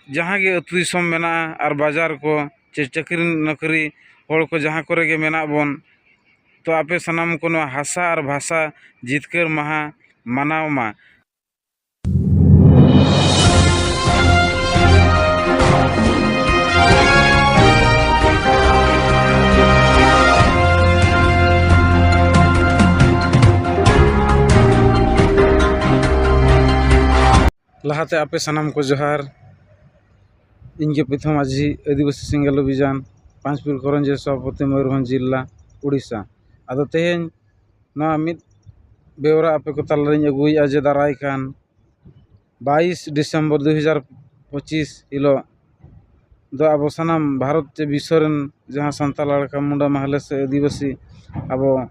जहाँ गे अतु दिसम मेना और बाजार को चे चाकरी नौकरी हर को जहाँ करे गे मेना बन तो आपे सनाम को हासा और भाषा जितकर महा मनाव मा। लहाते आपे सनाम को जोहार इनके प्रथम माझी आदिवासी सिंगल अभियान पांचपुर करंजे सभापति मयूरभंज जिला उड़ीसा आदो तेहेन मिद बेवरा आपे को तालारिन अगुया जे दाराय कान 22 डिसेम्बर 2025 हिलो दो अब सनाम भारत जे विश्वरन जहाँ संताल लड़का मुंडा महले से आदिवासी अब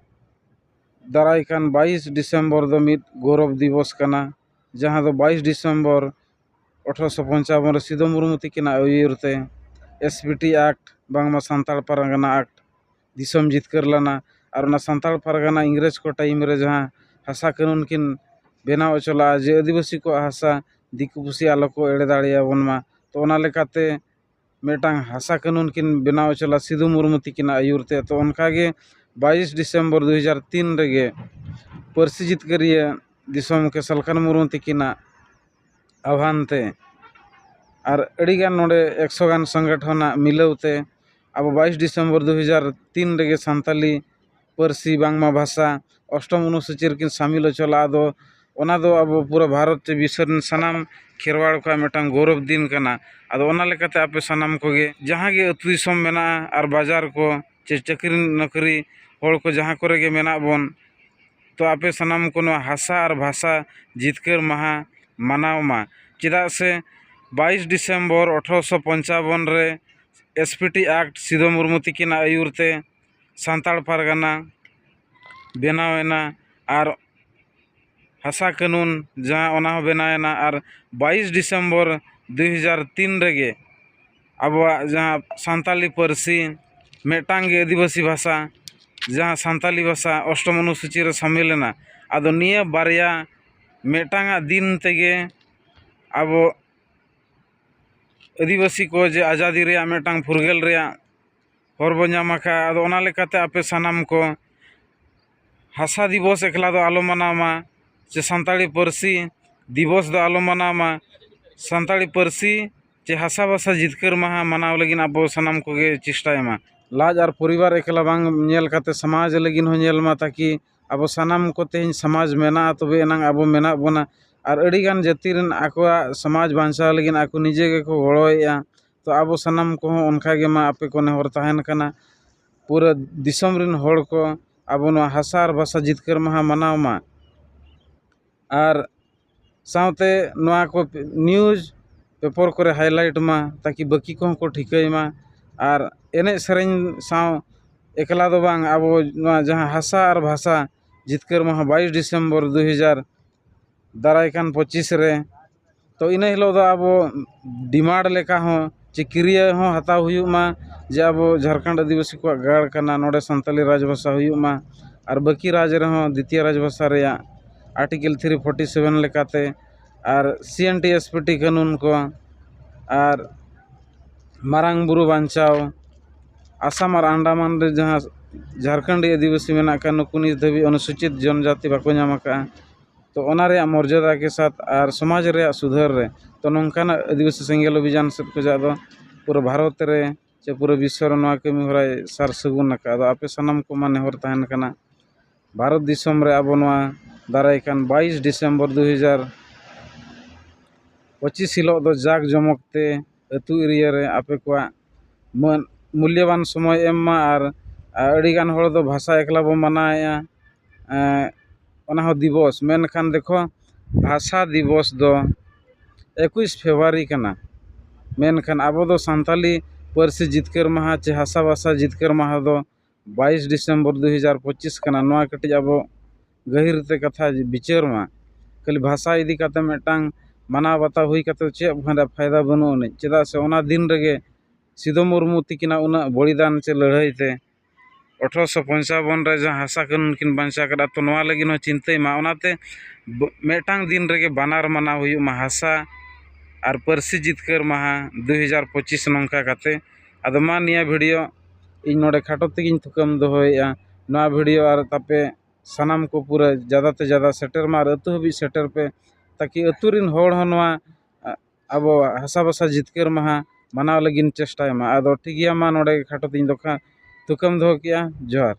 दाराय कान 22 डिसेम्बर दो मिद गौरव दिवस कना जहाँ दो 22 डिसेम्बर 1855 सिदो मुर्मू तकिना उयरते एसपीटी एक्ट बांगमा सान्ताल पारगाना एक्ट दिसम जितकर लाना और सान्ताल पारगाना इंग्रेज को टाइम रे जहाँ हासा कानून किन बेनाव चला जे आदिवासी को हासा दिकुपुसी आलो को एड़े दाड़ियाबन मा तो ओना लेकाते मेटांग हासा कानून किन बेनाव चला सिदो मुर्मू तकिना आयुरते तो उनकागे 22 डिसेम्बर 2003 रेगे पारसी जितकरिया दिसम के सलखान मुर्मू तकिना आह्वानते और अड़ीगान नोडे 100 गान संगठन मिलौते अब 22 डिसेम्बर 2003 रेगे सान्ताली पारसी बांगमा भाषा अष्टम अनुसूची किन शामिल चला आदो ओना दो अब पूरा भारत चे विश्व सनाम खेरवाड़ को मेटांग गौरव दिन कना आदो ओना लेकाते आपे सनाम कोगे जहाँ गे अतु दिसम मेना और बाजार को चे चाकरी नौकरी हर को जहाँ करे गे मेना बन तो आपे सनाम को हासा और भाषा जितकर महा मनाव मा चेदा से 22 डिसेम्बर 1855 रे एसपीटी एक्ट सिदो मुर्मू तकिना आयुरते सान्ताल पारगाना बेनावेना और हासा कानून जहाँ ओना बेनावेना और 22 डिसेम्बर 2003 रेगे अब जहाँ सान्ताली पारसी मेटांग आदिवासी भाषा जहाँ सान्ताली भाषा अष्टम अनुसूची रे शामिलना आदो निया बारिया मेटांगा दिन तेगे अब आदिवासी को जे आज़ादी रे मेटांग फुरगेल रे हर बनामाका आदो ओना लेकाते आपे सनाम को हासा दिवस एकला दो आलो मनामा चे सान्ताली पारसी दिवस दो आलो मनामा सान्ताली पारसी चे हासा भाषा जितकर महा मनाव लगिन अब सनाम कोगे चेष्टायमा लाज और परिवार एकला बांग नेल काते समाज लगिन हो नेल मा ताकि अब सनाम को तेहन समाज मेना तबे एनांग अब मेना बना और अड़ीगान जाति रन आकोआ समाज बांचा लगिन आको निजे के को गड़ोया तो अब सनाम को उनकागे मा आपे को नेहर तहन कना पूरा दिसम रिन हर को अब हासा और भाषा जितकर महा मनाव मा और सावते नोआ को न्यूज पेपर करे हाईलाइट मा ताकि बाकी को ठिकाई मा और एने सेरें साव एकला दो बांग अब जहाँ हासा और भाषा जितकर महा 22 डिसेम्बर 2000 दारायकान 25 रे तो इन हिलो दो अब डिमांड लेका हो चे क्रिया हो हताव हुयुग मा जे अब झारखंड आदिवासी को गाड़ कना नोडे सान्ताली राजभाषा हुयुग मा और बाकी राज रे हो द्वितीय राजभाषा रे आर्टिकल 347 लेकाते और CNT SPT कानून को और मारांग बुरु बांचाव आसाम और अंडमान रे जहाँ झारखंड आदिवासी मेना का नुकु नित धाबी अनुसूचित जनजाति बाको नामका तो ओना रे मर्यादा के साथ और समाज रे सुधार रे तो नौकान आदिवासी सेंगेल अभियान से को जादो पूरा भारत रे चे पूरा विश्व रे नोआ कमी होराय सार सगुन नका आपे सनाम को माने हर तहन कना भारत दिसम रे अब नोआ दाराय कान 22 डिसेम्बर 2025 हिलो दो जाग जमकते अतु एरिया रे आपे को मूल्यवान समय एम और अड़ीगान हर दो भाषा एकला बो मनाया ओना हो दिवस मेनखान देखो भाषा दिवस दो 21 फेब्रुआरी कना मेनखान अब दो सान्ताली पारसी जितकर महा चे हासा भाषा जितकर महा दो 22 डिसेम्बर 2025 कना नोआ कटी अब गहिर ते कथा विचार मा खाली भाषा इदी काते मेटांग माना बाता हुई काते चे फायदा बनो ने चेदा से ओना दिन रेगे सिदो मुर्मू तकिना उना बलिदान चे लड़ाई ते 1855 रे जहाँ हासा कानून किन बांचा करा तो नोआ लगिन चिंता मा ओनाते मेटांग दिन रेगे बानार माना हुई मा हासा और पारसी जितकर माहा 2025 नौका काते आदो मा निया वीडियो इन नोडे खाटो तेगिन थुकम दोहोया ना वीडियो और तापे सनाम को पूरा ज़्यादा ते ज़्यादा सेटर मार अतु हबी सेटर पे ताकि अतुरिन होड़ हनवा अब हसा बसा जितकर माहा मनाव लगिन चेष्टा मा आदो ठीक गया मा नोडे खाटो तेगिन दोखा थुकम दोहो किया जोहार।